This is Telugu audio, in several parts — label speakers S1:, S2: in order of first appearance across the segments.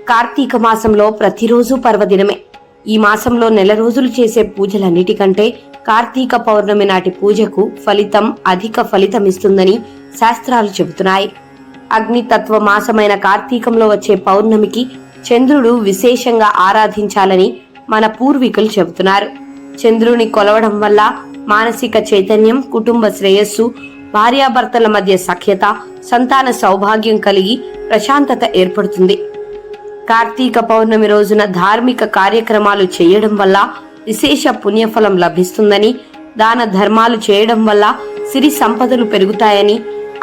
S1: కార్తీక మాసంలో ప్రతిరోజు పర్వదినమే. ఈ మాసంలో నెల రోజులు చేసే పూజలన్నిటికంటే కార్తీక పౌర్ణమి నాటి పూజకు ఫలితం అధిక ఫలితమిస్తుందని శాస్త్రాలు చెబుతున్నాయి. అగ్నితత్వ మాసమైన కార్తీకంలో వచ్చే పౌర్ణమికి చంద్రుడు విశేషంగా ఆరాధించాలని మన పూర్వీకులు చెబుతున్నారు. చంద్రుని కొలవడం వల్ల మానసిక చైతన్యం, కుటుంబ శ్రేయస్సు, భార్యాభర్తల మధ్య సఖ్యత, సంతాన సౌభాగ్యం కలిగి ప్రశాంతత ఏర్పడుతుంది. కార్తీక పౌర్ణమి రోజున ధార్మిక కార్యక్రమాలు చేయడం వల్ల విశేష పుణ్యఫలం లభిస్తుందని, దాన ధర్మాలు చేయడం వల్ల సిరి సంపదలు పెరుగుతాయని,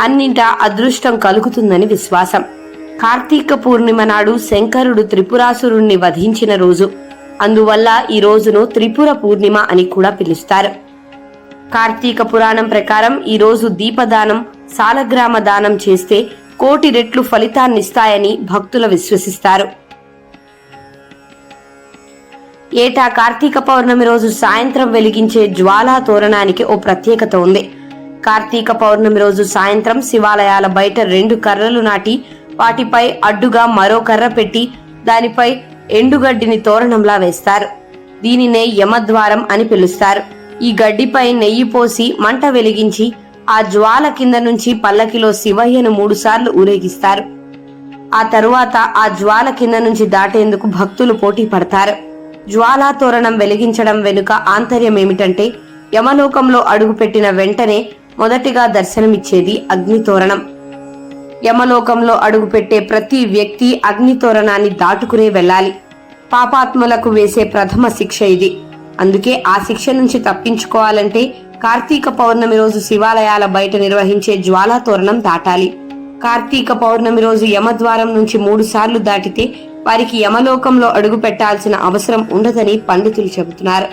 S1: అన్నింటా అదృష్టం కలుగుతుందని విశ్వాసం. కార్తీక పూర్ణిమ నాడు శంకరుడు త్రిపురాసురుణ్ణి వధించిన రోజు. అందువల్ల ఈ రోజును త్రిపుర పూర్ణిమ అని కూడా పిలుస్తారు. కార్తీక పురాణం ప్రకారం ఈ రోజు దీపదానం, సాలగ్రామ దానం చేస్తే 1,000,000 రెట్లు ఫలితాన్నిస్తాయని భక్తులు విశ్వసిస్తారు. ఏటా కార్తీక పౌర్ణమి రోజు సాయంత్రం వెలిగించే జ్వాలా తోరణానికి ఓ ప్రత్యేకత ఉంది. కార్తీక పౌర్ణమి రోజు సాయంత్రం శివాలయాల బయట 2 కర్రలు నాటి వాటిపై అడ్డుగా మరో కర్ర పెట్టి దానిపై ఎండుగడ్డిని తోరణంలా వేస్తారు. దీనినే యమద్వారం అని పిలుస్తారు. ఈ గడ్డిపై నెయ్యి పోసి మంట వెలిగించి ఆ జ్వాల కింద నుంచి పల్లకిలో శివయ్యను 3 సార్లు ఊరేగిస్తారు. ఆ తరువాత ఆ జ్వాల కింద నుంచి దాటేందుకు భక్తులు పోటీ పడతారు. జ్వాలా తోరణం వెలిగించడం వెనుక ఆంతర్యం ఏమిటంటే, యమలోకంలో అడుగుపెట్టిన వెంటనే మొదటిగా దర్శనమిచ్చేది అగ్నితోరణం. యమలోకంలో అడుగుపెట్టే ప్రతి వ్యక్తి అగ్నితోరణాన్ని దాటుకునే వెళ్ళాలి. పాపాత్ములకు వేసే ప్రథమ శిక్ష ఇది. అందుకే ఆ శిక్ష నుంచి తప్పించుకోవాలంటే కార్తీక పౌర్ణమి రోజు శివాలయాల బయట నిర్వహించే జ్వాలా తోరణం దాటాలి. కార్తీక పౌర్ణమి రోజు యమద్వారం నుంచి 3 సార్లు దాటితే వారికి యమలోకంలో అడుగు పెట్టాల్సిన అవసరం ఉండదని పండితులు చెబుతున్నారు.